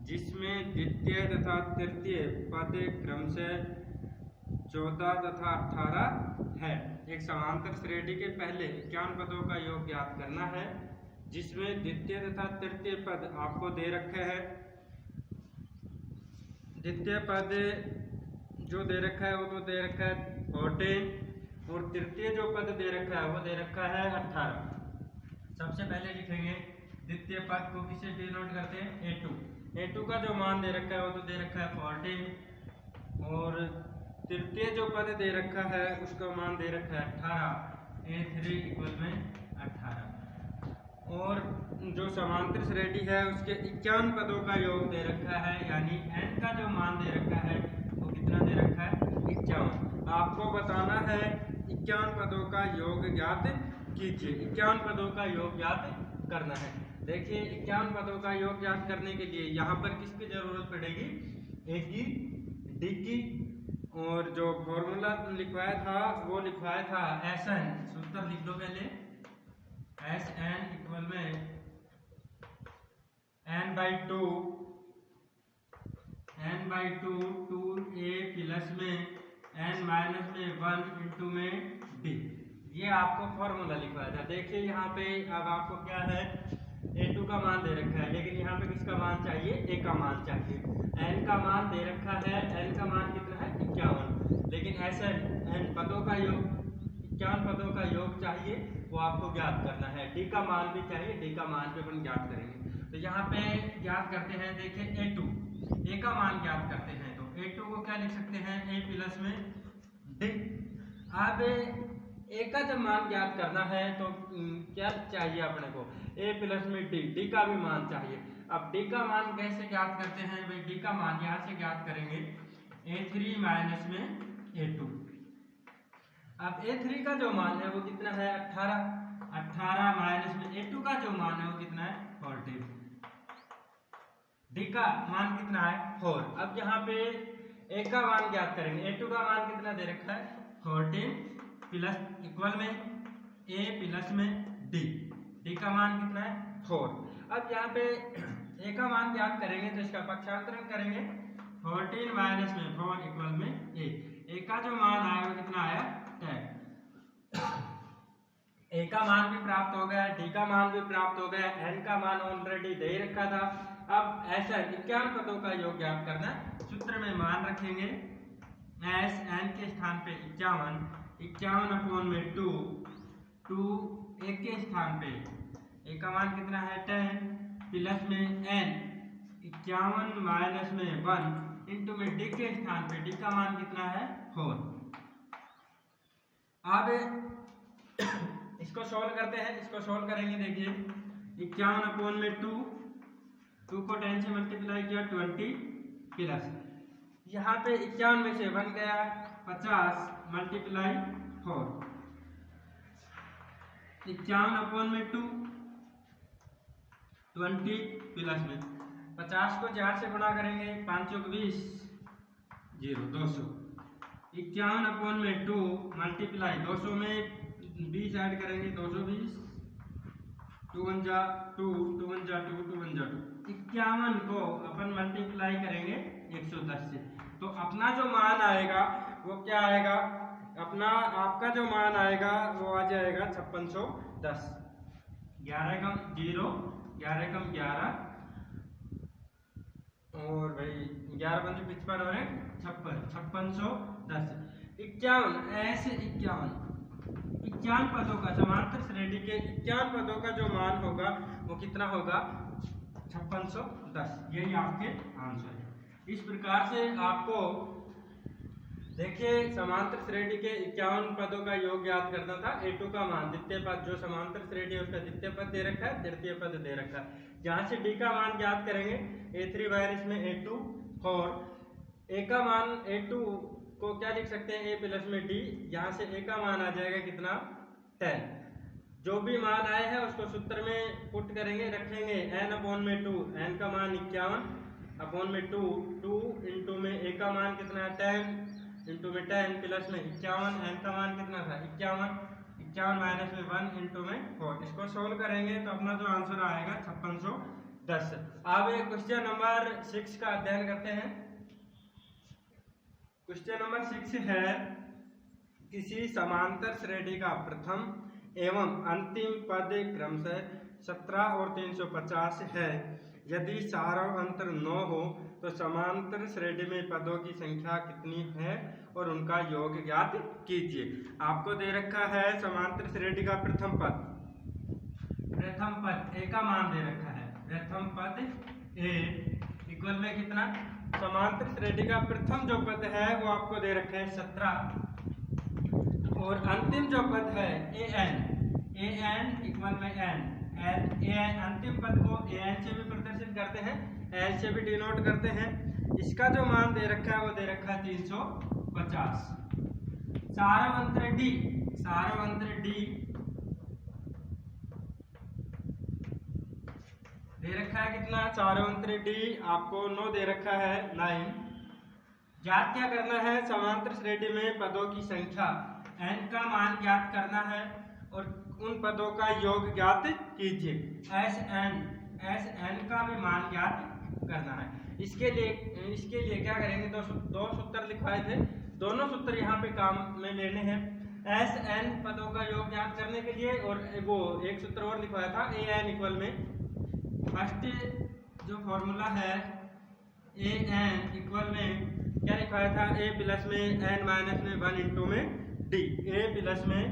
जिसमें द्वितीय तथा तृतीय पद क्रमशः 14 तथा 18 है। एक समांतर श्रेणी के पहले 51 पदों का योग ज्ञात करना है, जिसमें द्वितीय तथा तृतीय पद आपको दे रखे हैं। द्वितीय पद जो दे रखा है वो तो दे रखा है 14 और तृतीय जो पद दे रखा है वो दे रखा है 18। सबसे पहले लिखेंगे द्वितीय पद को किसे डिनोट करते हैं, A2। A2 का जो मान दे रखा है वो तो दे रखा है 14 और तृतीय जो पद दे रखा है उसका मान दे रखा है 18। A3 इक्वल में 18 और जो समांतर श्रेणी है उसके 51 पदों का योग दे रखा है, यानी n का जो मान दे रखा है वो कितना दे रखा है 51। आपको बताना है 51 पदों का योग ज्ञात कीजिए। 51 पदों का योग ज्ञात करना है। देखिए 51 पदों का योग ज्ञात करने के लिए यहाँ पर किसकी जरूरत पड़ेगी, ए की, डी की, और जो फॉर्मूला लिखवाया था वो लिखवाया था Sn। सूत्र लिख दो पहले, Sn इक्वल में n/2 2a प्लस में n माइनस में 1 इंटू में d। ये आपको फॉर्मूला लिखवाया था। देखिए यहाँ पे अब आपको क्या है, A2 का मान दे रखा है, लेकिन यहाँ पे किसका मान चाहिए, A का मान चाहिए। n का मान दे रखा है, n का मान कितना है 51, लेकिन ऐसे n पदों का योग 51 पदों का योग चाहिए, वो आपको ज्ञात करना है। d का मान भी चाहिए, d का मान भी अपन ज्ञात करेंगे। तो यहाँ पे ज्ञात करते हैं, देखिए A2, A का मान ज्ञात करते हैं। तो A2 को क्या लिख सकते हैं, A प्लस में d। अब A का जब मान ज्ञात करना है तो क्या चाहिए अपने को, A प्लस में D, D का भी मान चाहिए। अब D का मान कैसे ज्ञात करते हैं भाई, D का मान यहाँ से ज्ञात करेंगे A3 माइनस में A2। अब A3 का जो मान है वो कितना है 18 माइनस में A2 का जो मान है वो कितना है 14। D का मान कितना है 4। अब यहाँ पे A का मान ज्ञात करेंगे। A2 का मान कितना दे रखा है 14 प्लस इक्वल में A प्लस में D। D का मान कितना है 4। अब यहाँ पे A का मान ज्ञात करेंगे तो इसका पक्षांतरण करेंगे, 14 माइनस में 4 इक्वल में A। A का जो मान आया वो कितना आया 10। A का मान भी प्राप्त हो गया, D का मान भी प्राप्त हो गया, N का मान ऑलरेडी दे रखा था। अब ऐसा 51 पदों का योग ज्ञात करना। सूत्र में मान रखेंगे Sn के स्थान पे 51 अपॉन में 2 A के स्थान पे A का मान कितना है 10 प्लस में n 51 माइनस में 1 इंटू में D के स्थान पे D का मान कितना है 4। अब इसको सॉल्व करते हैं, इसको सॉल्व करेंगे। देखिए 51 अपॉन में 2 को 10 से मल्टीप्लाई किया 20 प्लस यहाँ पे 51 में से 1 गया 50 मल्टीप्लाई 4। 51 अपॉन में 2 20 प्लस में 50 को 4 से गुणा करेंगे, 5 चौक 20 0 200। 51 अपॉन में 2 मल्टीप्लाई 200 में 20 ऐड करेंगे 220, 2 1 जा 2, 2 1 जा 2, 2 1 जा 2। 51 को अपन मल्टीप्लाई करेंगे 110 से, तो अपना जो मान आएगा वो क्या आएगा, अपना आपका जो मान आएगा वो आ जाएगा 5610। 11 कम 0, 11 कम 11 और भाई 11 पंच 55 और 5610। 51 ऐसे 51 पदों का समांतर श्रेणी के 51 पदों का जो मान होगा वो कितना होगा 5610। यही आपके आंसर है। इस प्रकार से आपको देखिए समांतर श्रेणी के 51 पदों का योग ज्ञात करना था। A2 का मान, द्वितीय पद जो समांतर श्रेणी है उसका द्वितीय पद दे रखा है, तृतीय पद दे रखा है। जहां से D का मान ज्ञात करेंगे A3 माइनस में A2 और A का मान A2 को क्या लिख सकते हैं A प्लस में D। यहाँ से A का मान आ जाएगा कितना 10। जो भी मान आए हैं उसको सूत्र में पुट करेंगे, रखेंगे n अपॉन में 2, n का मान 51 अपॉन में 2 इंटू में A का मान कितना है 10 इंटू में 10 प्लस में 51, n का मान कितना था 51 माइनस में 1 इंटू में 4। इसको सोल्व करेंगे तो अपना जो आंसर आएगा 5610। 10। अब क्वेश्चन नंबर 6 का अध्ययन करते हैं। क्वेश्चन नंबर 6 है, किसी समांतर श्रेणी का प्रथम एवं अंतिम पद क्रमशः 17 और 350 है। यदि सारों अंतर 9 हो तो समांतर श्रेणी में पदों की संख्या कितनी है और उनका योग ज्ञात कीजिए। आपको दे रखा है समांतर श्रेणी का प्रथम पद ए का मान दे रखा है। प्रथम पद ए इक्वल में कितना, समांतर श्रेणी का प्रथम जो पद है वो आपको दे रखे हैं 17 और अंतिम जो पद है ए एन इक्वल में एन अंतिम पद को ए एन से भी प्रदर्शित करते हैं, एल से भी डिनोट करते हैं। इसका जो मान दे रखा है वो दे रखा है 350। सारवंत्र डी दे रखा है कितना, सारवंत्र डी आपको 9 दे रखा है 9। ज्ञात क्या करना है, समांतर श्रेणी में पदों की संख्या n का मान ज्ञात करना है और उन पदों का योग ज्ञात कीजिए। एस एन का भी मान ज्ञात करना है। इसके लिए क्या करेंगे, दो सूत्र लिखवाए थे, दोनों सूत्र यहाँ पे काम में लेने हैं। एस एन पदों का योग ज्ञात करने के लिए और वो एक सूत्र और लिखवाया था ए एन इक्वल में, फर्स्ट जो फॉर्मूला है ए एन इक्वल में क्या लिखवाया था, ए प्लस में एन माइनस में 1 इंटू में डी। ए प्लस में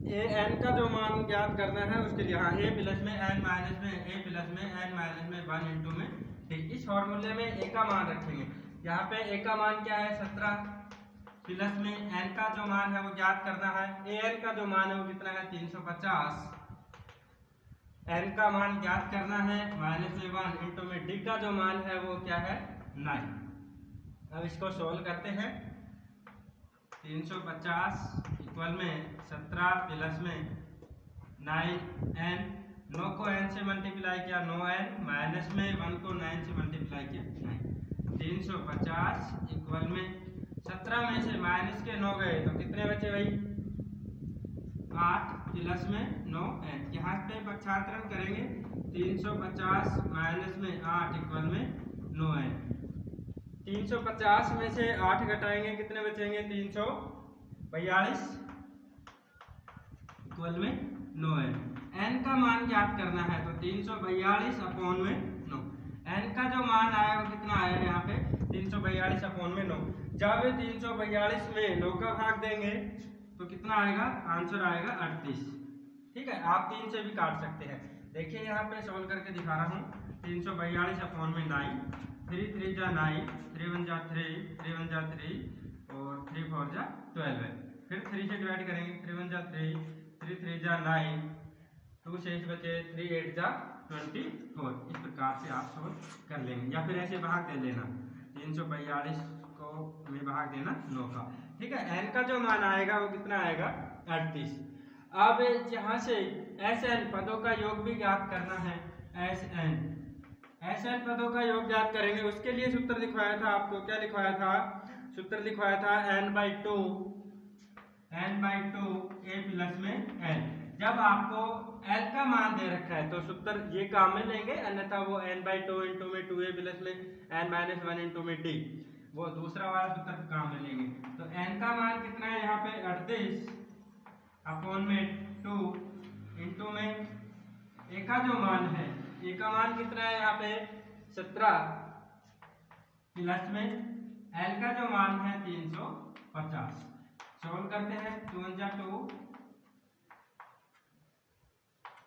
ए एन का जो मान ज्ञात करना है उसके लिए हाँ ए प्लस में एन माइनस में 1 इंटू में डी। इस फॉर्मूले में ए का मान रखेंगे। यहाँ पे ए का मान क्या है 17 प्लस में एन का जो मान है वो ज्ञात करना है। ए एन का जो मान है वो कितना है 350। एन का मान ज्ञात करना है माइनस में 1 इंटू में डी का जो मान है वो क्या है 9। अब इसको सोल्व करते हैं। 350 इक्वल में 17 प्लस में 9n, 9 को n से मल्टीप्लाई किया 9n, माइनस में 1 को 9 से मल्टीप्लाई किया 9। 350 इक्वल में 17 में से माइनस के 9 गए तो कितने बचे भाई 8 प्लस में 9n। यहाँ पे पक्षांतरण करेंगे 350 माइनस में 8 इक्वल में 9n। 350 में से 8 घटाएंगे कितने बचेंगे 342 इक्वल में 9n। n का मान ज्ञात करना है तो 342 अपॉन में 9। n का जो मान आया वो कितना आया यहाँ पे 342 अपॉन में 9। जब 342 में 9 का भाग देंगे तो कितना आएगा, आंसर आएगा 38। ठीक है, आप 3 से भी काट सकते हैं। देखिए यहाँ पे सोल्व करके दिखा रहा हूँ। 342 अपॉन में 9, 3 3 जा 9, 3 1 जा 3, 3 1 जा 3 और 3 4 जा 12 है। फिर 3 से डिवाइड करेंगे, 3 1 जा 3, 3 3 जा 9, 2 शेष बचे, 3 8 जा 24। इस प्रकार से आप सोल्व कर लेंगे या फिर ऐसे भाग दे लेना, 342 को में भाग देना 9 का। ठीक है, n का जो मान आएगा वो कितना आएगा 38। अब यहाँ से एस एन पदों का योग भी ज्ञात करना है। एस एन पदों का योग ज्ञात करेंगे, उसके लिए सूत्र लिखवाया था आपको। क्या लिखवाया था, सूत्र लिखवाया था n/2 a प्लस में n। जब आपको l का मान दे रखा है तो सूत्र ये काम में लेंगे, अन्यथा वो n/2 इंटू में 2a प्लस में n माइनस 1 इंटू में d, वो दूसरा वाला सूत्र काम में लेंगे। तो n का मान कितना है यहाँ पे 38 अपॉन में 2 इंटू में a का जो मान है, a का मान कितना है यहाँ पे 17 प्लस में l का जो मान है 350। सोल्व करते हैं, 2 1 जा 2।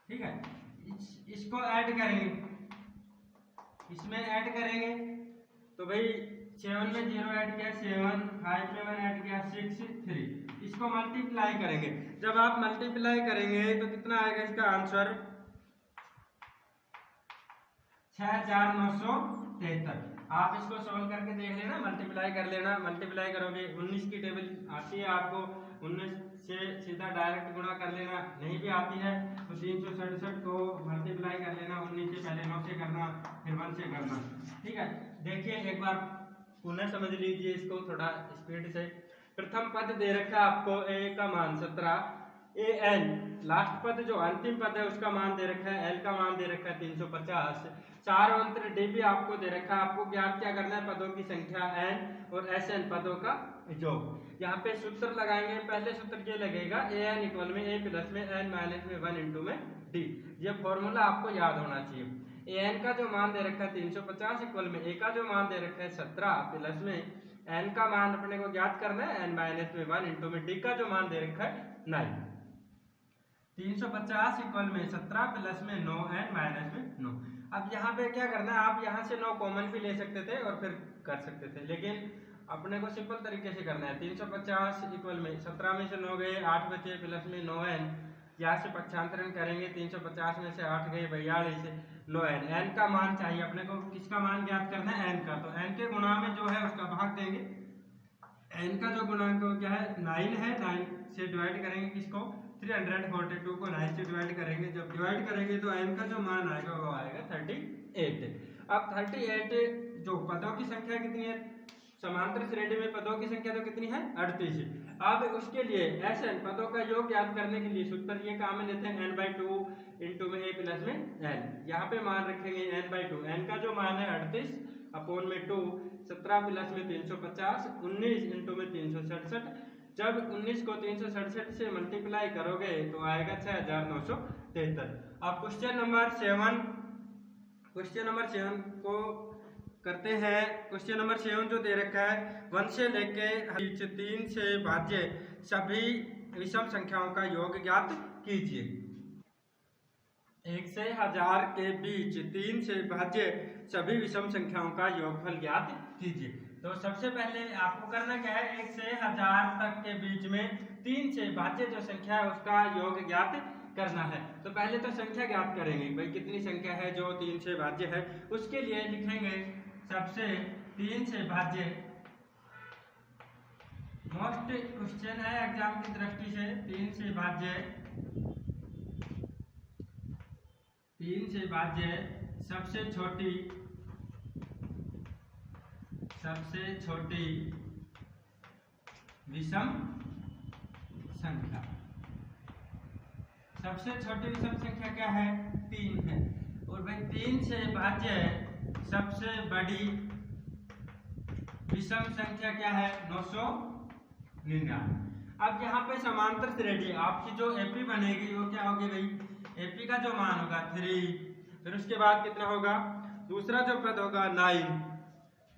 ठीक है, इसको ऐड करेंगे, इसमें ऐड करेंगे तो भाई 7 में 0 ऐड किया 7, 5 में 1 ऐड किया 6, 3। इसको मल्टीप्लाई करेंगे। जब आप मल्टीप्लाई करेंगे तो कितना आएगा इसका आंसर 6973। आप इसको सोल्व करके देख लेना, मल्टीप्लाई कर लेना। मल्टीप्लाई करोगे 19 की टेबल आती है आपको, 19 से सीधा डायरेक्ट गुणा कर लेना। नहीं भी आती है तो 367 को मल्टीप्लाई कर लेना, 19 से पहले 9 से करना, फिर 1 से करना। ठीक है, देखिए एक बार पुनः समझ लीजिए इसको थोड़ा स्पीड से। प्रथम पद दे रखा है आपको, ए का मान 17 ए एन लास्ट पद जो अंतिम पद है उसका मान दे रखा है, एल का मान दे रखा है 350, चार अंतर डी भी आपको दे रखा है। आपको ज्ञात क्या करना है, पदों की संख्या एन और एस एन पदों का योग। यहाँ पे सूत्र लगाएंगे, पहले सूत्र ये लगेगा ए एन इक्वल में ए प्लस में एन माइनस में 1 इंटू में डी। ये फॉर्मूला आपको याद होना चाहिए। ए एन का जो मान दे रखा है 350 इक्वल में ए का जो मान दे रखा है 17 प्लस में एन का मान अपने को ज्ञात करना है एन माइनस में 1 इंटू में डी का जो मान दे रखा है 9। 350 इक्वल में 17 प्लस में 9 एन माइनस में 9। अब यहाँ पे क्या करना है, आप यहाँ से 9 कॉमन भी ले सकते थे और फिर कर सकते थे, लेकिन अपने को सिंपल तरीके से करना है। 350 इक्वल में 17 में से 9 गए 8 बचे प्लस में 9 एन, यहाँ से पक्षांतरण करेंगे 350 में से 8 गए 42 9 एन। एन का मान चाहिए अपने को, किसका मान ज्ञात करना है, एन का। तो एन के गुणा में जो है उसका भाग देंगे। एन का जो गुणांक क्या है 9 है, 9 से डिवाइड करेंगे किसको 342 को 9 से डिवाइड करेंगे। जब डिवाइड करेंगे तो एन का जो मान आएगा वो आएगा 38। अब 38 जो पदों की संख्या कितनी है, समांतर श्रेणी में पदों की संख्या तो कितनी है 38। अब उसके लिए एस एन पदों का योग ज्ञात करने के लिए सूत्र ये काम में लेते हैं n/2 इंटू में a प्लस में n। यहाँ पे मान रखेंगे n/2, n का जो मान है 38 अपॉन में 2, 17 प्लस में 350, 19 इंटू में 367। जब 19 को 367 से मल्टीप्लाई करोगे तो आएगा 6973। अब क्वेश्चन नंबर 7 को करते हैं। क्वेश्चन नंबर 7 जो दे रखा है 1 से लेके 3 से भाज्य सभी विषम संख्याओं का योग ज्ञात कीजिए। 1 से 1000 के बीच 3 से भाज्य सभी विषम संख्याओं का योगफल ज्ञात कीजिए। तो सबसे पहले आपको करना क्या है, 1 से 1000 तक के बीच में 3 से भाज्य जो संख्या है उसका योग ज्ञात करना है। तो पहले तो संख्या ज्ञात करेंगे, भाई कितनी संख्या है जो 3 से भाज्य है। उसके लिए लिखेंगे सबसे 3 से भाज्य, मोस्ट क्वेश्चन है एग्जाम की दृष्टि से, 3 से भाज्य सबसे छोटी विषम संख्या। सबसे छोटी विषम संख्या क्या है 3 है। और भाई 3 से भाज्य सबसे बड़ी विषम संख्या क्या है 999। अब यहाँ पे समांतर श्रेणी आपकी जो एपी बनेगी वो क्या होगी भाई, एपी का जो मान होगा 3, फिर उसके बाद कितना होगा, दूसरा जो पद होगा 9,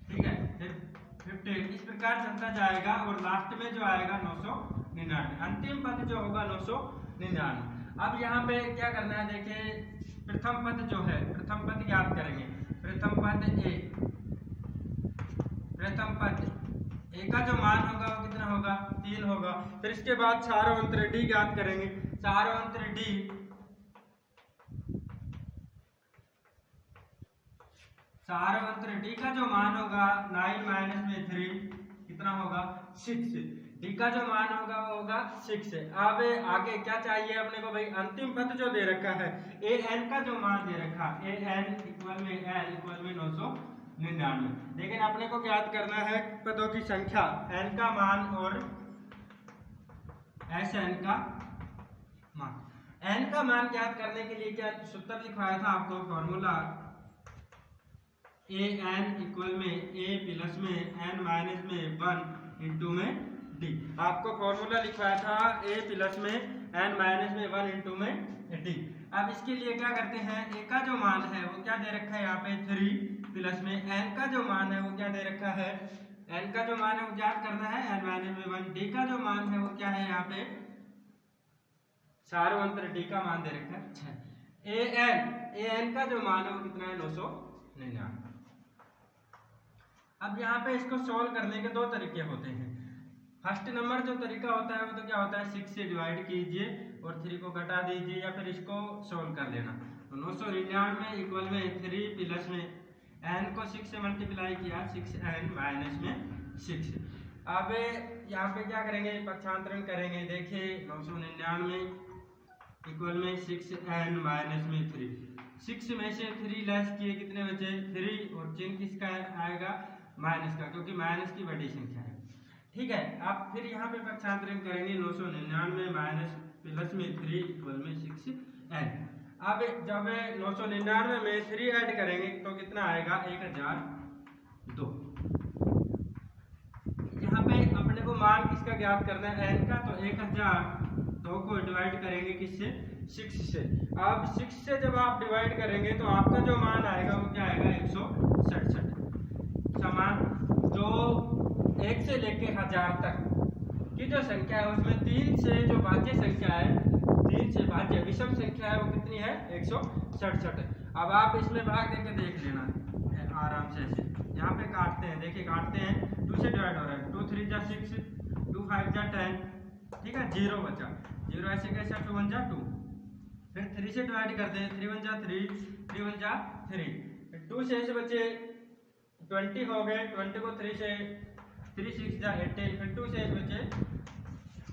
ठीक है, फिर 15, इस प्रकार चलता जाएगा और लास्ट में जो आएगा 999, अंतिम पद जो होगा 999। अब यहाँ पे क्या करना है, देखिए प्रथम पद जो है, प्रथम पद ज्ञात करेंगे। प्रथम पद ए का जो मान होगा वो कितना होगा 3 होगा। फिर इसके बाद चारों अंतर डी ज्ञात करेंगे। चारों अंतर डी का जो मान होगा 9 माइनस में 3 कितना होगा 6। डी का जो मान होगा वो होगा 6। अब आगे क्या चाहिए अपने को भाई, अंतिम पद जो दे रखा है ए एन का जो मान दे रखा ए एन इक्वल में एल इक्वल में 999। लेकिन अपने को ज्ञात करना है पदों की संख्या, एन का मान और एस एन का मान। एन का मान ज्ञात करने के लिए क्या सूत्र लिखवाया था आपको, फॉर्मूला ए एन इक्वल में ए प्लस में एन माइनस में 1 इंटू में डी। आपको फॉर्मूला लिखवाया था ए प्लस में एन माइनस में 1 इंटू में डी। अब इसके लिए क्या करते हैं, ए का जो मान है वो क्या दे रखा है यहाँ पे 3 प्लस में एन का जो मान है वो क्या दे रखा है, एन का जो मान है वो ज्ञात करना है एन माइनस में 1। डी का जो मान है वो क्या है यहाँ पे, चारों अंतर डी का मान दे रखा है 6। ए एन का जो मान है वो कितना है 999। अब यहाँ पे इसको सोल्व करने के 2 तरीके होते हैं। फर्स्ट नंबर जो तरीका होता है वो तो क्या होता है 6 से डिवाइड कीजिए और 3 को घटा दीजिए या फिर इसको सोल्व कर लेना। तो 999 इक्वल में 3 प्लस में n को 6 से मल्टीप्लाई किया 6n माइनस में 6। अब यहाँ पे क्या करेंगे, पक्षांतरण करेंगे। देखिए 999 इक्वल में 6n माइनस में 3, 6 में से 3 लेस किए कितने बचे 3, और चिन्ह किसका आएगा माइनस का, क्योंकि माइनस की बड़ी संख्या है। ठीक है, अब फिर यहाँ पे पक्षांतरण करेंगे 999 माइनस प्लस में 3 इक्वल में 6n। अब जब 999 में 3 ऐड करेंगे तो कितना आएगा 1002। यहाँ पे अपने को मान किसका ज्ञात करना है n का, तो 1002 को डिवाइड करेंगे किससे 6 से। अब 6 से जब आप डिवाइड करेंगे तो आपका जो मान आएगा वो क्या आएगा 167। समान जो 1 से लेके 1000 तक की जो संख्या है उसमें 3 से जो भाज्य संख्या है, 3 से भाज्य विषम संख्या है वो कितनी है 167। अब आप इसमें भाग देके देख लेना आराम से ऐसे। यहाँ पे काटते हैं, देखिए काटते हैं, 2 से डिवाइड हो रहा है, 2 3 जा 6, 2 5 जा 10, ठीक है, 0 बचा, 0 ऐसे कैसे 2 1 जा 2, फिर 3 से डिवाइड करते हैं, 3 1 जा 3, 3 1 जा 3, फिर 2 से ऐसे बचे 20 हो गए, 20 को 3 से 3 6 जा 18, फिर 2 से बचे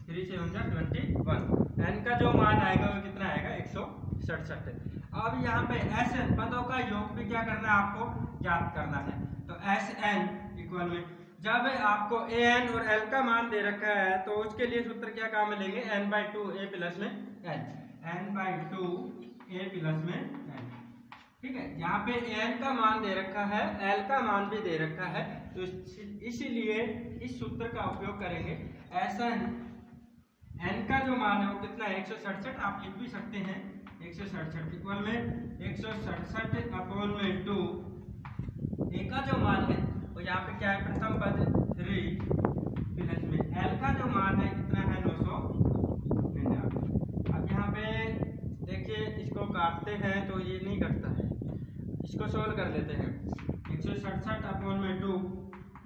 3 से 1 जा 21। n का जो मान आएगा वो कितना आएगा 167। अब यहाँ पे Sn पदों का योग भी क्या करना है आपको ज्ञात करना है। तो Sn इक्वल में जब आपको an और l का मान दे रखा है तो उसके लिए सूत्र क्या काम में लेंगे n/2 a प्लस में n, n/2 a प्लस में n, ठीक है। यहाँ पे an का मान दे रखा है, l का मान भी दे रखा है, तो इसीलिए इस सूत्र का उपयोग करेंगे। Sn n का जो मान है वो कितना है 167, आप लिख भी सकते हैं 167 इक्वल में 167 अपॉन में 2, a का जो मान है वो यहाँ पे क्या है प्रथम पद 3 प्लस में l का जो मान है कितना है 999। अब यहाँ पे देखिए इसको काटते हैं तो ये नहीं कटता है, इसको सोल्व कर लेते हैं। 167 अपॉन में 2,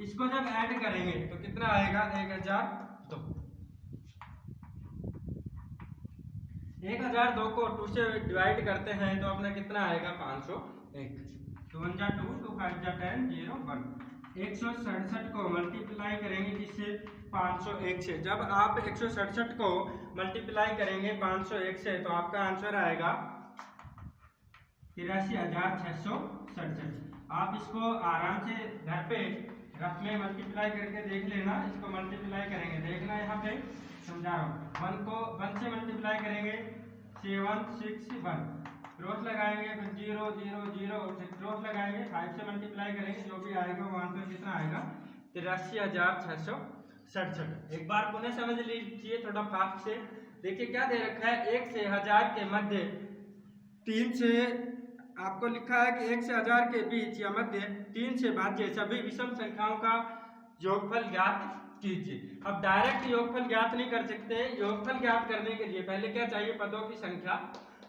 इसको जब ऐड करेंगे तो कितना आएगा 1002। 1002 को 2 से डिवाइड करते हैं तो अपना कितना आएगा 501, 2 1 जा 2, 2 5 जा 10, 0 1। 167 को मल्टीप्लाई करेंगे जिससे 501 से, जब आप 167 को मल्टीप्लाई करेंगे 501 से तो आपका आंसर आएगा 83,667। आप इसको आराम से घर पे रफ में मल्टीप्लाई करके देख लेना, इसको मल्टीप्लाई करेंगे, देखना यहाँ पे समझा रहा हूँ। 1 को 1 से मल्टीप्लाई करेंगे 7 6 1, क्रॉस लगाएंगे, फिर 0 0 0, क्रॉस लगाएंगे, 5 से मल्टीप्लाई करेंगे, जो भी आएगा वो आंसर कितना आएगा 83,667। एक बार पुनः समझ लीजिए थोड़ा फास्ट से। देखिए क्या दे रखा है 1 से 1000 के मध्य 3 से, आपको लिखा है कि 1 से 1000 के बीच या मध्य 3 से भाज्य सभी विषम संख्याओं का योगफल ज्ञात कीजिए। अब डायरेक्ट योगफल ज्ञात नहीं कर सकते, योगफल ज्ञात करने के लिए पहले क्या चाहिए पदों की संख्या।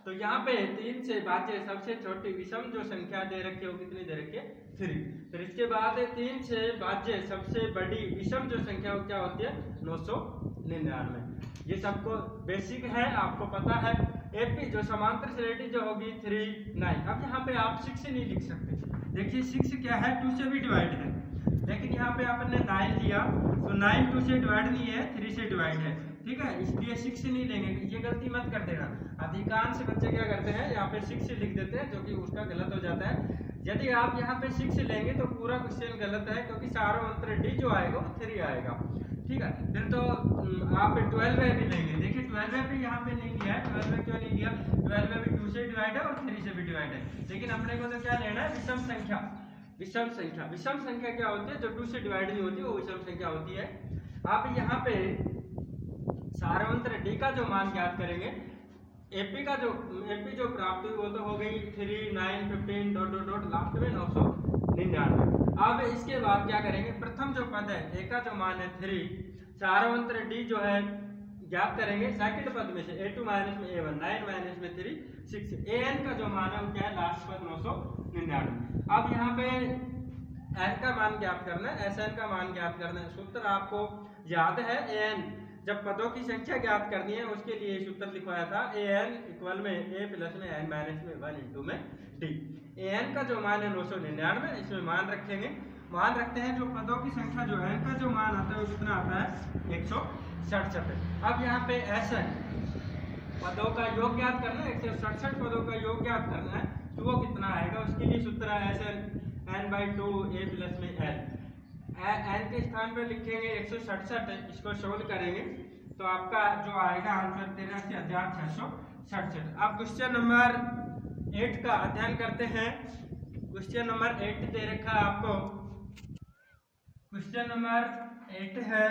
तो यहाँ पे 3 से भाज्य सबसे छोटी विषम जो संख्या दे रखी है वो कितनी दे रखी है 3। फिर इसके बाद 3 से भाज्य सबसे बड़ी विषम जो संख्या वो क्या होती है 999। ये सबको बेसिक है, आपको पता है। एपी जो समांतर श्रेणी जो होगी 3 9। अब यहाँ पे आप 6 नहीं लिख सकते, देखिए 6 क्या है 2 से भी डिवाइड है, लेकिन यहाँ पे आपने 9 लिया तो 9 2 से डिवाइड नहीं है 3 से डिवाइड है, ठीक है, इसलिए 6 नहीं लेंगे। ये गलती मत कर देना, अधिकांश बच्चे क्या करते हैं यहाँ पे 6 लिख देते हैं, जो कि उसका गलत हो जाता है। यदि आप यहाँ पे 6 लेंगे तो पूरा क्वेश्चन गलत है, क्योंकि सारों अंतर डी जो आएगा वो 3 आएगा, ठीक है। फिर तो आप 12 भी लेंगे, देखिए 12 भी यहाँ पे नहीं लिया है। 12 क्यों नहीं लिया, 12 भी 2 से डिवाइड है और 3 से भी डिवाइड है, लेकिन अपने को तो क्या लेना है विषम संख्या। विषम संख्या, विषम संख्या क्या होती है जो 2 से डिवाइड नहीं होती वो विषम संख्या होती है। आप यहाँ पे सारांतर डी का जो मान ज्ञात करेंगे, एपी जो प्राप्त हुई वो तो हो गई 3 9 15 डॉट डॉट डॉट लास्ट में 999। अब इसके बाद क्या करेंगे, प्रथम जो पद है ए का जो मान है 3, सारांतर डी जो है ज्ञात करेंगे सेकंड पद में से a2 माइनस में a1, 9 माइनस में 3 6। an का जो मान है वो क्या है लास्ट पद 999। अब यहाँ पे n का मान ज्ञात करना है, Sn का मान ज्ञात करना है। सूत्र आपको याद है, an जब पदों की संख्या ज्ञात करनी है उसके लिए सूत्र लिखवाया था an इक्वल में a प्लस में n माइनस में 1 इंटू में d। an का जो मान है 999, इसमें मान रखेंगे, मान रखते हैं जो पदों की संख्या जो n का जो मान आता है वो कितना आता है 167। अब यहाँ पे Sn पदों का योग ज्ञात करना है, 167 पदों का योग ज्ञात करना है, तो वो कितना आएगा उसके लिए सूत्र है Sn n/2 a प्लस में l। n के स्थान पर लिखेंगे 167, इसको सोल्व करेंगे तो आपका जो आएगा आंसर 83,667। अब क्वेश्चन नंबर 8 का अध्ययन करते हैं। क्वेश्चन नंबर 8 दे रखा है आपको। क्वेश्चन नंबर 8 है,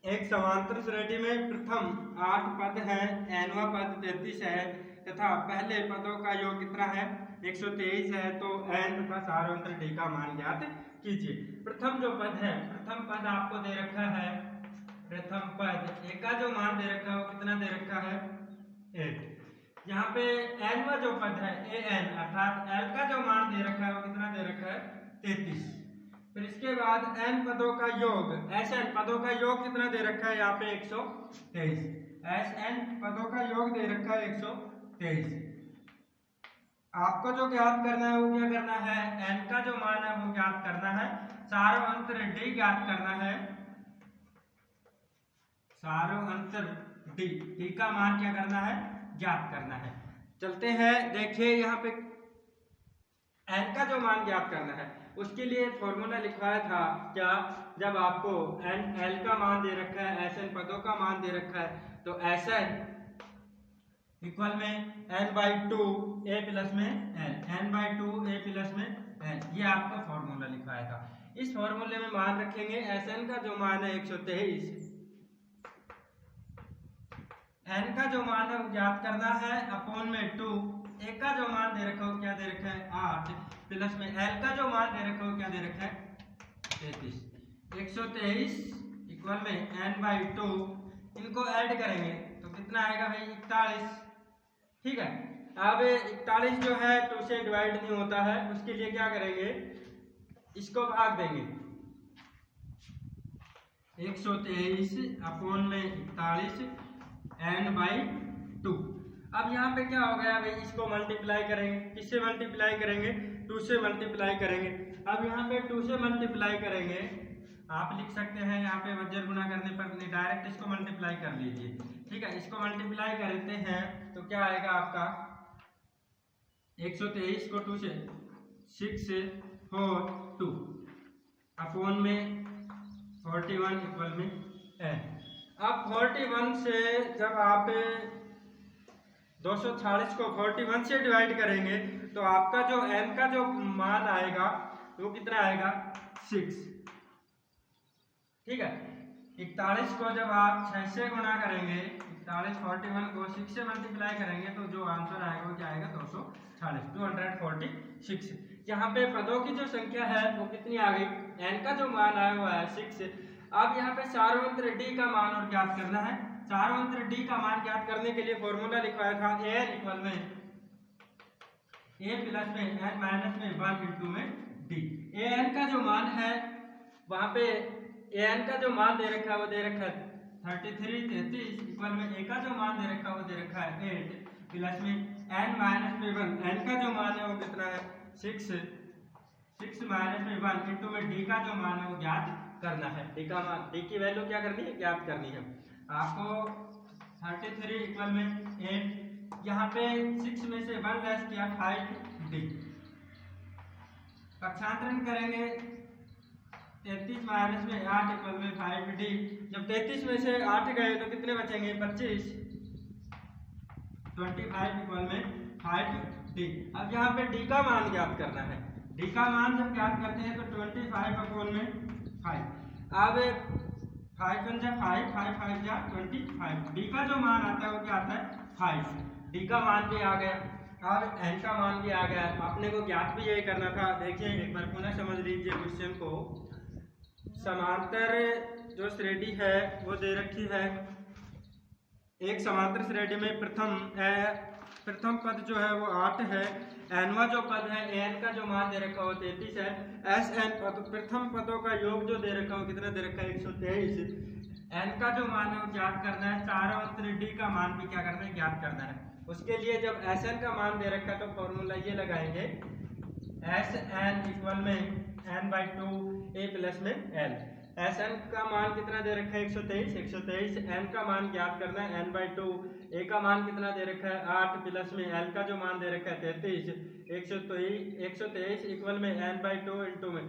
एक समांतर श्रेणी में प्रथम 8 पद है, nवां पद 33 है तथा पहले पदों का योग कितना है 123 है, तो n तथा सार्वंत्र d का मान ज्ञात कीजिए। प्रथम जो पद है, प्रथम पद आपको दे रखा है, प्रथम पद a का जो मान दे रखा है वो कितना दे रखा है 8। यहाँ पे nवां जो पद है an अर्थात l का जो मान दे रखा है वो कितना दे रखा है 33। फिर इसके बाद n पदों का योग, Sn पदों का योग कितना दे रखा है यहाँ पे 123। Sn पदों का योग दे रखा है 123। आपको जो ज्ञात करना है वो क्या करना है, n का जो मान है वो ज्ञात करना है, सार्वंत्र d ज्ञात करना है, सार्वंत्र d का मान क्या करना है ज्ञात करना है। चलते हैं, देखिए यहाँ पे n का जो मान ज्ञात करना है उसके लिए फॉर्मूला लिखवाया था क्या, जब आपको l का मान दे रखा है, Sn पदों का मान दे रखा है, तो Sn इक्वल में n/2 a प्लस में n, n/2 a प्लस में n, ये आपका फॉर्मूला लिखवाया था। इस फॉर्मूले में मान रखेंगे Sn का जो मान है 123, n का जो मान है वो ज्ञात करना है अपॉन में 2, a का जो मान दे रखा हो क्या दे रखा है 8 प्लस में l का जो मान दे रखा हो क्या दे रखा है 33। 123 इक्वल में n/2, इनको ऐड करेंगे तो कितना आएगा भाई 41। ठीक है, अब 41 जो है 2 से डिवाइड नहीं होता है, उसके लिए क्या करेंगे इसको भाग देंगे, 123 अपॉन में 41 n/2। अब यहाँ पे क्या हो गया भाई, इसको मल्टीप्लाई करेंगे, किससे मल्टीप्लाई करेंगे 2 से मल्टीप्लाई करेंगे। अब यहाँ पे 2 से मल्टीप्लाई करेंगे, आप लिख सकते हैं यहाँ पे वज्र गुणा करने पर नहीं, डायरेक्ट इसको मल्टीप्लाई कर लीजिए। ठीक है, इसको मल्टीप्लाई करते हैं तो क्या आएगा आपका 123 को 2 से 6 4 2 अपॉन में 41 इक्वल में n। अब 41 से जब आप 246 को 41 से डिवाइड करेंगे तो आपका जो n का जो मान आएगा वो कितना आएगा 6। ठीक है, 41 को जब आप 6 से गुणा करेंगे, 41 को 6 से मल्टीप्लाई करेंगे तो जो आंसर आएगा वो क्या आएगा 246। यहाँ पे पदों की जो संख्या है वो कितनी आ गई, n का जो मान आया हुआ है 6। अब यहाँ पे सार्वंत्र d का मान और ज्ञात करना है। सार्वंत्र d का मान ज्ञात करने के लिए फॉर्मूला लिखवाया था an इक्वल में a प्लस में n माइनस में 1 इंटू में d। an का जो मान है वहां पे an का जो मान दे रखा है वो दे रखा है 33 इक्वल में a का जो मान दे रखा है वो दे रखा है 8 प्लस में n माइनस में 1, n का जो मान है वो कितना है 6 माइनस में 1 इंटू में d का जो मान है वो ज्ञात करना है। d का मान, d की वैल्यू क्या करनी है ज्ञात करनी है आपको। 33 इक्वल में 8, यहाँ पे 6 में से 1 लेस किया 5d, पक्षांतरण करेंगे 33 माइनस में 8 इक्वल में 5d। जब 33 में से 8 गए तो कितने बचेंगे 25, 25 इक्वल में 5d। अब यहाँ पे d का मान ज्ञात करना है। d का मान जब ज्ञात करते हैं तो 25 अपॉन में 5, अब 5 1 जा 5, 5 5 जा 25, d का जो मान आता है वो क्या आता है 5। d का मान भी आ गया, अब n का मान भी आ गया, अपने को ज्ञात भी यही करना था। देखिए एक बार पुनः समझ लीजिए क्वेश्चन को। समांतर जो श्रेणी है वो दे रखी है, एक समांतर श्रेणी में प्रथम पद जो है वो 8 है, nवां जो पद है an का जो मान दे रखा है वो 33 है, Sn प्रथम पदों का योग जो दे रखा है वो कितना दे रखा है 123, n का जो मान है वो ज्ञात करना है, सार्वंत्र d का मान भी क्या करना है ज्ञात करना है। उसके लिए जब Sn का मान दे रखा है तो फॉर्मूला ये लगाएंगे Sn इक्वल में n/2 a प्लस में l। Sn का मान कितना दे रखा है 123, n का मान ज्ञात करना है n/2, a का मान कितना दे रखा है 8 प्लस में l का जो मान दे रखा है 33, 123 इक्वल में n/2 इंटू में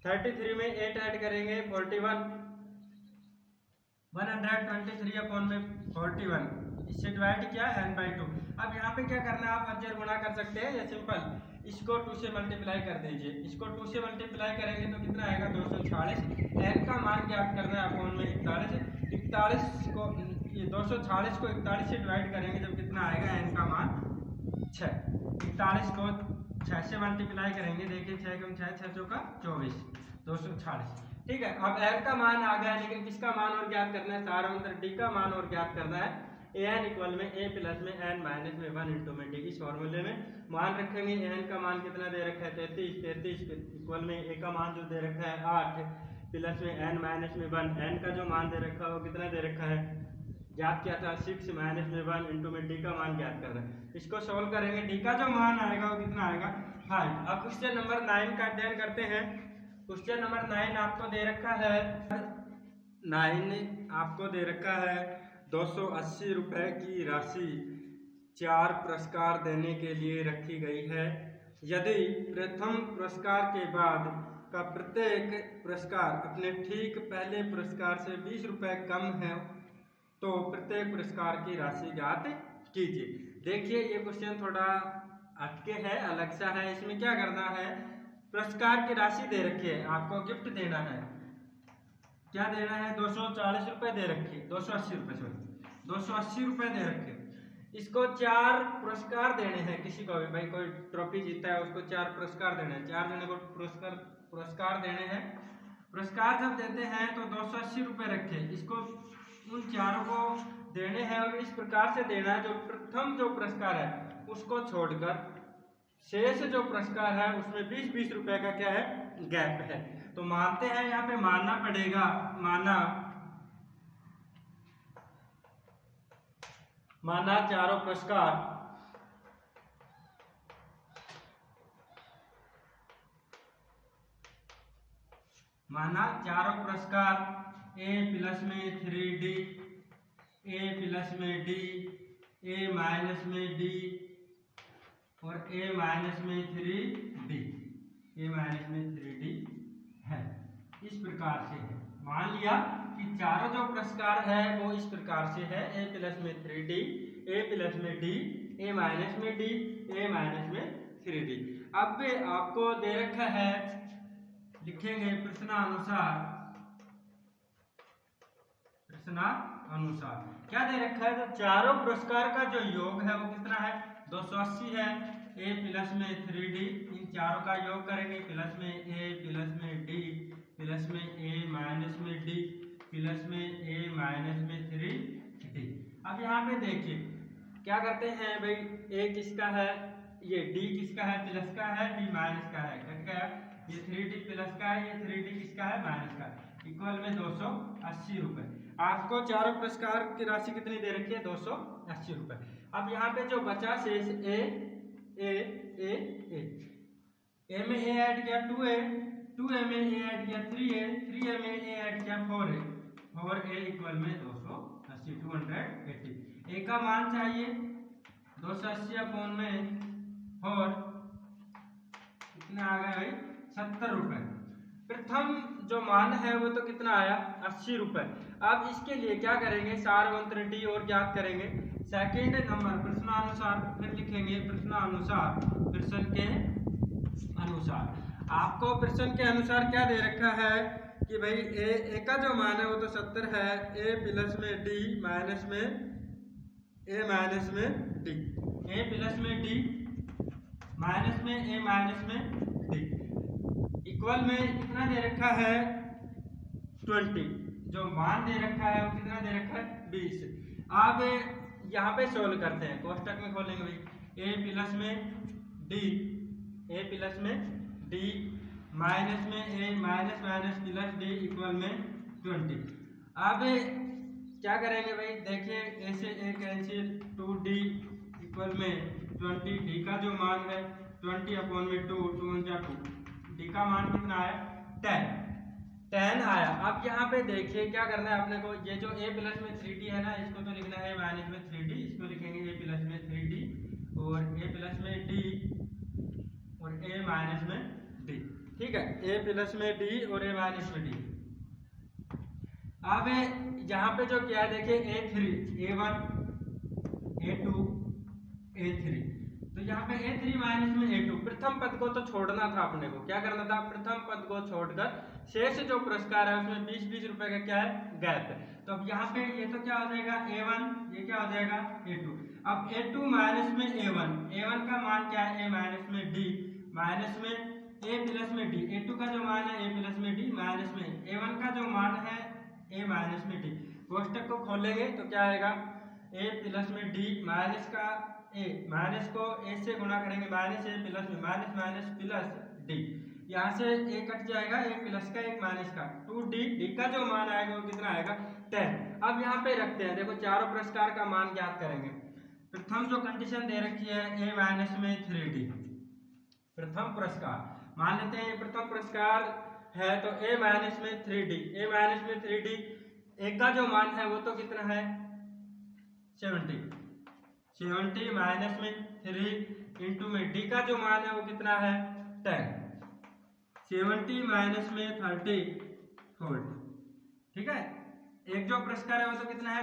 33 में 8 ऐड करेंगे 41, 123/41, इससे डिवाइड किया n/2। अब यहाँ पे क्या करना है, आप अजर गुणा कर सकते हैं या सिंपल इसको 2 से मल्टीप्लाई कर दीजिए। इसको 2 से मल्टीप्लाई करेंगे तो कितना आएगा 246। n का मान ज्ञात करना है अपॉन में 41 को, ये 246 को 41 से डिवाइड करेंगे जब कितना आएगा n का मान 6। 41 को 6 से मल्टीप्लाई करेंगे, देखिए 6 कम 6 6 चौका 24, 246। ठीक है, अब n का मान आ गया, लेकिन किसका मान और ज्ञात करना है, सारा अंतर d का मान और ज्ञात करना है। an इक्वल में a प्लस में n माइनस में 1 इंटू में d। इस फॉर्मूले में मान रखेंगे, n का मान कितना दे रखा है 33 इक्वल में a का मान जो दे रखा है 8 प्लस में n माइनस में 1, n का जो मान दे रखा है वो कितना दे रखा है, ज्ञात किया था 6 माइनस में 1 इंटू में d का मान ज्ञात कर रहा है। इसको सोल्व करेंगे, d का जो मान आएगा वो कितना आएगा 5। अब क्वेश्चन नंबर 9 का अध्ययन करते हैं। क्वेश्चन नंबर 9 आपको दे रखा है 280 रुपए की राशि 4 पुरस्कार देने के लिए रखी गई है। यदि प्रथम पुरस्कार के बाद का प्रत्येक पुरस्कार अपने ठीक पहले पुरस्कार से 20 रुपए कम है तो प्रत्येक पुरस्कार की राशि ज्ञात कीजिए। देखिए ये क्वेश्चन थोड़ा हटके है, अलग सा है। इसमें क्या करना है, पुरस्कार की राशि दे रखी है, आपको गिफ्ट देना है। क्या देना है, 240 रुपए दे रखी है, 280 रुपए सॉरी 280 रुपए दे रखे। इसको 4 पुरस्कार देने हैं, किसी को भी भाई कोई ट्रॉफी जीता है उसको 4 पुरस्कार देने हैं, 4 जने को पुरस्कार देने हैं। पुरस्कार जब देते हैं तो 280 रुपए रखे, इसको उन चारों को देने हैं और इस प्रकार से देना है जो प्रथम जो पुरस्कार है उसको छोड़कर शेष जो पुरस्कार है उसमें 20-20 रुपए का क्या है, गैप है। तो मानते हैं, यहाँ पे मानना पड़ेगा, माना चारों पुरस्कार a प्लस में 3d, a प्लस में d, a माइनस में d और a माइनस में 3d, है। इस प्रकार से है, मान लिया कि चारों जो पुरस्कार है वो इस प्रकार से है, a प्लस में 3d, a प्लस में d, a माइनस में d, a माइनस में 3d। अब आपको दे रखा है, लिखेंगे प्रश्नानुसार क्या दे रखा है, तो चारों पुरस्कार का जो योग है वो कितना है 280 है। a प्लस में 3d, इन चारों का योग करेंगे, प्लस में a प्लस में d प्लस में a माइनस में d प्लस में a माइनस में 3d। अब यहाँ पे देखिए क्या करते हैं भाई, a किसका है, ये d किसका है, प्लस का है, d माइनस का है, कट गया। ये 3d प्लस का है, ये 3d किसका है, माइनस का है, इक्वल में 280 रुपए। आपको चारों पुरस्कार की राशि कितनी दे रखी है, 280 रुपए। अब यहाँ पे जो बचा शेष a में a ऐड किया 2a, 2a में a ऐड किया 3a, 3a में a ऐड किया 4a, 4a इक्वल में 280, 280। a का मान चाहिए 280 अपॉन में 4 कितना आ गया भाई 70 रुपए। प्रथम जो मान है वो तो कितना आया 80 रुपए। अब इसके लिए क्या करेंगे, सार मंत्र डी और ज्ञात करेंगे। सेकंड नंबर प्रश्नानुसार, फिर लिखेंगे प्रश्नानुसार, प्रश्न के अनुसार। आपको प्रश्न के अनुसार क्या दे रखा है कि भाई ए का जो मान है वो तो 70 है, a प्लस में d माइनस में a माइनस में d, a प्लस में d माइनस में a माइनस में d इक्वल में कितना दे रखा है 20। जो मान दे रखा है वो कितना दे रखा है 20। अब यहाँ पे सोल्व करते हैं, कोष्टक में खोलेंगे भाई, a प्लस में d माइनस में a minus minus plus d equal में 20। अब क्या करेंगे भाई, देखिए a से a कैंसिल, 2d इक्वल में 20, d का जो मान है 20 अपॉन में 2, 2 d का मान कितना आया 10 आया। अब यहाँ पे देखिए क्या करना है अपने को, ये जो a प्लस में 3d है ना, इसको तो लिखना है माइनस में 3d, इसको लिखेंगे a प्लस में 3d और a प्लस में d और a माइनस में d। ठीक है, a प्लस में d और a माइनस में d। अब यहाँ पे जो क्या है देखिए A3 A1 A2 A3, तो यहाँ पे A3 माइनस में A2, प्रथम पद को तो छोड़ना था अपने को, क्या करना था, प्रथम पद को छोड़कर शेष जो पुरस्कार है उसमें 20-20 रुपए का क्या है गैप है। तो अब यहाँ पे ये तो क्या हो जाएगा A1, ये क्या हो जाएगा A2। अब A2 माइनस में A1, A1 का मान क्या है A माइनस में D माइनस में A प्लस में D, A2 का जो मान है A प्लस में D माइनस में A1 का जो मान है A माइनस में D। कोष्टक को खोलेंगे तो क्या आएगा A प्लस में D माइनस का A, माइनस को A से गुणा करेंगे माइनस A प्लस में माइनस माइनस प्लस D, यहाँ से A कट जाएगा, एक प्लस का एक माइनस का 2D, D का जो मान आएगा वो कितना आएगा 10। अब यहाँ पे रखते हैं, देखो चारों पुरस्कार का मान ज्ञात करेंगे। प्रथम जो कंडीशन दे रखी है A माइनस में 3D, प्रथम पुरस्कार मान लेते हैं प्रथम पुरस्कार है तो A माइनस में 3D, A माइनस में 3D, A का जो मान है वो तो कितना है 70 माइनस में 3 इंटू में D का जो मान है वो कितना है 10, 70 माइनस में 30 4, ठीक है। एक जो पुरस्कार है वो तो कितना है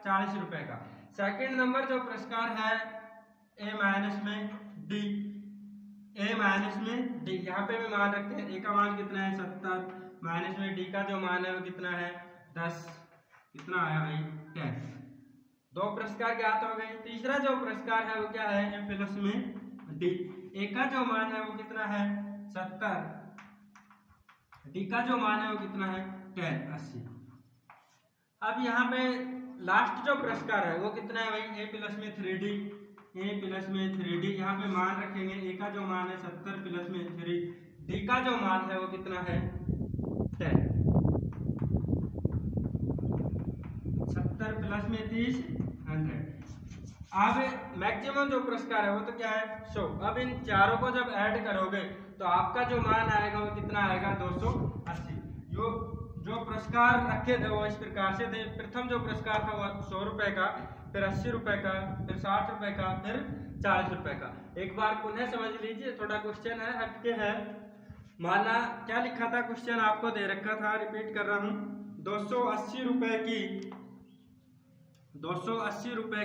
40 रुपए का। सेकंड नंबर जो पुरस्कार है A माइनस में D, A माइनस में D, यहाँ पे भी मान रखते हैं, A का मान कितना है 70 माइनस में D का जो मान है वो कितना है 10, कितना आया भाई 10। दो पुरस्कार ज्ञात हो गए। तीसरा जो पुरस्कार है वो क्या है A प्लस में D, A का जो मान है वो कितना है 70, D का जो मान है वो कितना है 10 80। अब यहाँ पे लास्ट जो पुरस्कार है वो कितना है भाई A प्लस में 3D, A प्लस में 3D, यहाँ पे मान रखेंगे A का जो मान है 70 प्लस में 3, D का जो मान है वो कितना है 10, 70 प्लस में 30 100। अब मैक्सिमम जो पुरस्कार है वो तो क्या है 100। अब इन चारों को जब ऐड करोगे तो आपका जो मान आएगा वो कितना आएगा 280। जो पुरस्कार रखे थे वो इस प्रकार से थे, प्रथम जो पुरस्कार था वो 100 रुपए का, फिर 80 रुपए का, फिर 60 रुपए का, फिर 40 रुपए का। एक बार पुनः समझ लीजिए, थोड़ा क्वेश्चन है हटके है। माना क्या लिखा था, क्वेश्चन आपको दे रखा था, रिपीट कर रहा हूँ, 280 रुपए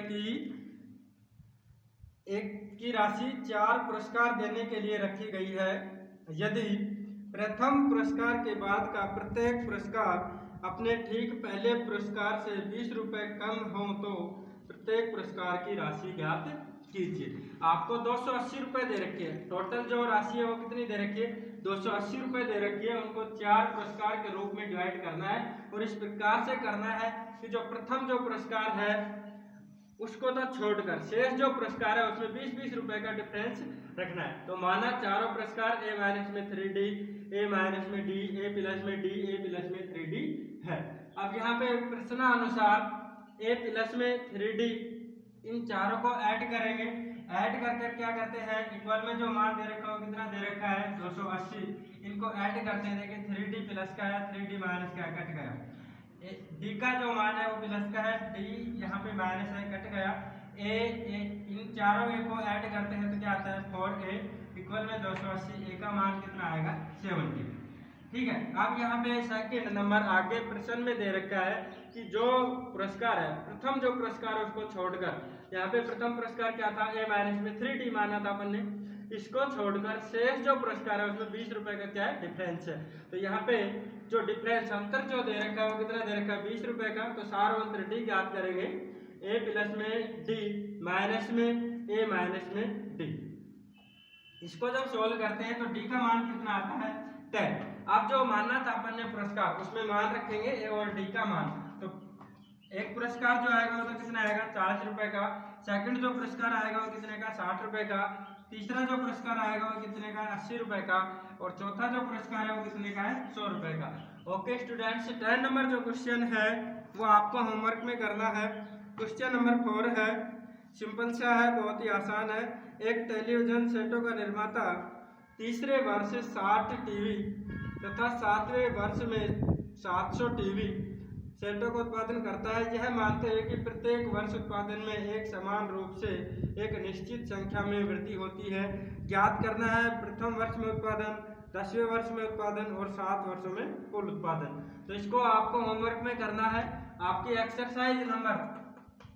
की एक की राशि 4 पुरस्कार देने के लिए रखी गई है। यदि प्रथम पुरस्कार के बाद का प्रत्येक पुरस्कार अपने ठीक पहले पुरस्कार से 20 रुपए कम हो तो प्रत्येक पुरस्कार की राशि ज्ञात कीजिए। आपको 280 रुपए दे रखी है, टोटल जो राशि है वो कितनी दे रखी है 280 रुपए दे रखी है, उनको 4 पुरस्कार के रूप में डिवाइड करना है और इस प्रकार से करना है कि जो प्रथम जो पुरस्कार है उसको तो छोड़कर शेष जो पुरस्कार है उसमें 20-20 रुपए का डिफरेंस रखना है। तो माना चारों पुरस्कार A माइनस में 3D, A माइनस में D, A प्लस में D, A प्लस में 3D है। अब यहाँ पे प्रश्नानुसार A प्लस में 3D इन चारों को ऐड करेंगे, ऐड करके क्या करते हैं इक्वल में जो मान दे रखा है कितना दे रखा है 280, इनको ऐड करते हैं, देखिए 3D प्लस का है 3D माइनस का कट गया, D का जो मान है वो प्लस का है, D यहाँ पे माइनस है कट गया, A इन चारों A को ऐड करते हैं तो क्या आता है 4A इक्वल में 280, A का मान कितना आएगा 70, ठीक है। अब यहाँ पे सेकंड नंबर आगे प्रश्न में दे रखा है कि जो पुरस्कार है प्रथम जो पुरस्कार है उसको छोड़कर, यहाँ पे प्रथम पुरस्कार क्या था A माइनस में 3D माना था अपन ने, इसको छोड़कर शेष जो पुरस्कार है उसमें 20 रुपए का क्या है डिफरेंस है। तो यहाँ पे जो डिफरेंस अंतर जो दे रखा है वो कितना दे रखा है 20 रुपए का। तो सार अंतर D ज्ञात करेंगे, A प्लस में D माइनस में A माइनस में D, इसको जब सोल्व करते हैं तो D का मान कितना आता है 10। अब जो मानना था अपन ने पुरस्कार उसमें मान रखेंगे A और D का मान, तो एक पुरस्कार जो आएगा वो तो कितना आएगा 40 रुपए का, सेकंड जो पुरस्कार आएगा वो कितने का 60 रुपए का, तीसरा जो पुरस्कार आएगा वो कितने का 80 रुपए का, और चौथा जो पुरस्कार है वो कितने का है 100 रुपए का। ओके स्टूडेंट्स, 10 नंबर जो क्वेश्चन है वो आपको होमवर्क में करना है। क्वेश्चन नंबर 4 है, सिंपल सा है, बहुत ही आसान है। एक टेलीविजन सेटों का निर्माता तीसरे वर्ष 60 टीवी तथा 7वें वर्ष में 700 टीवी सेटों का उत्पादन करता है। यह मानते हैं कि प्रत्येक वर्ष उत्पादन में एक समान रूप से एक निश्चित संख्या में वृद्धि होती है। ज्ञात करना है प्रथम वर्ष में उत्पादन, 10वें वर्ष में उत्पादन और 7 वर्षों में कुल उत्पादन। तो इसको आपको होमवर्क में करना है। आपकी एक्सरसाइज नंबर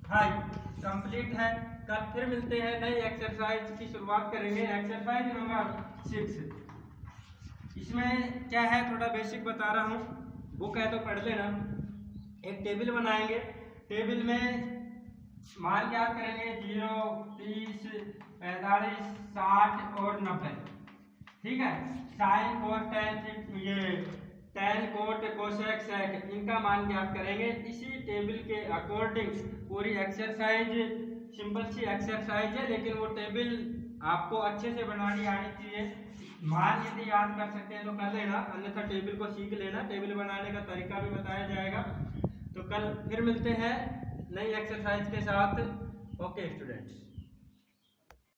5 कंप्लीट है। कल फिर मिलते हैं, नई एक्सरसाइज की शुरुआत करेंगे। एक्सरसाइज नंबर 6, इसमें क्या है थोड़ा बेसिक बता रहा हूँ, बुक है तो पढ़ लेना। एक टेबल बनाएंगे, टेबल में मान ज्ञात करेंगे 0, 30, 45, 60 और 90। ठीक है, साइन कोस टेन, ये टेन कोट कोसेक सेक, इनका मान ज्ञात करेंगे। इसी टेबल के अकॉर्डिंग पूरी एक्सरसाइज, सिंपल सी एक्सरसाइज है, लेकिन वो टेबल आपको अच्छे से बनानी आनी चाहिए। मान यदि याद कर सकते हैं तो कर लेना, अन्यथा टेबल को सीख लेना। टेबल बनाने का तरीका भी बताया जाएगा। तो कल फिर मिलते हैं नई एक्सरसाइज के साथ। Okay students.